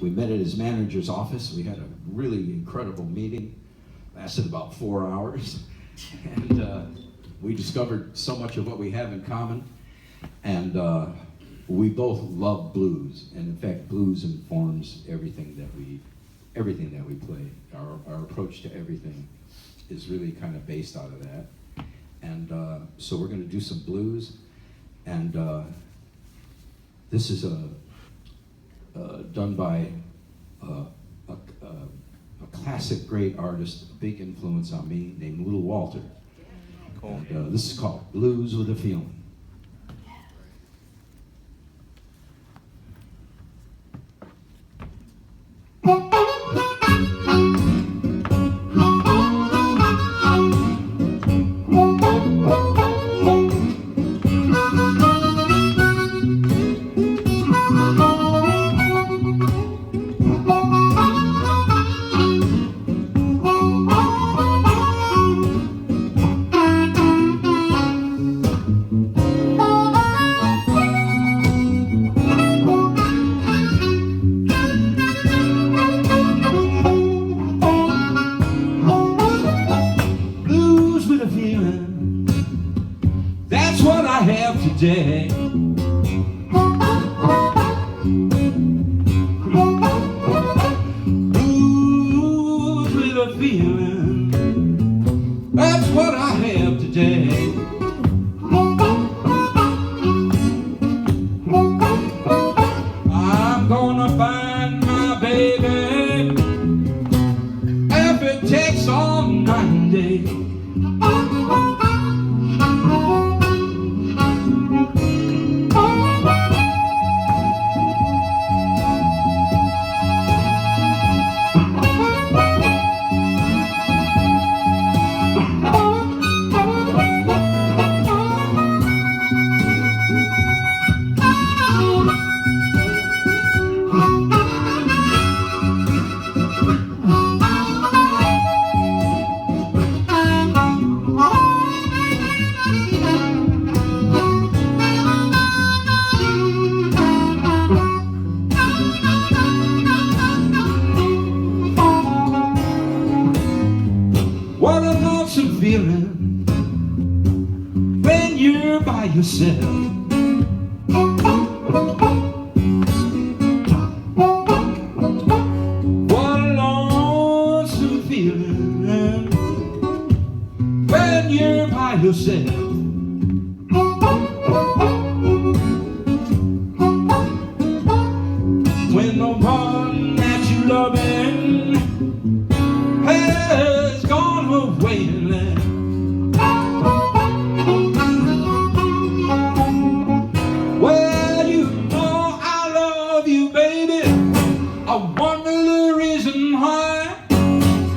We met at his manager's office. We had a really incredible meeting. Lasted about 4 hours. And we discovered so much of what we have in common. And we both love blues. And in fact, blues informs everything that we play. Our approach to everything is really kind of based out of that. And so we're going to do some blues. And this is done by a classic great artist, a big influence on me, named Little Walter. Cool. And this is called Blues with a Feeling. That's what I have today. Blues with a feeling. That's what I have today. I'm gonna find my baby if it takes all night and day. What an awesome feeling when you're by yourself. What an awesome feeling when you're by yourself. When the one that you loving has gone away and left. Well, you know I love you, baby. I wonder the reason why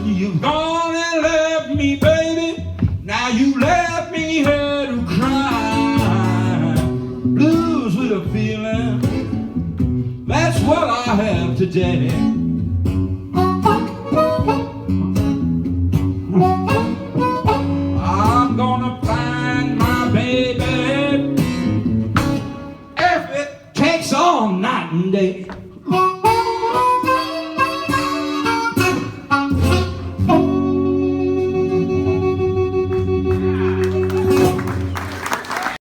you've gone and left me, baby. Now you left me here to cry. Blues with a feeling. That's what I have today. I'm gonna find my baby if it takes all night and day.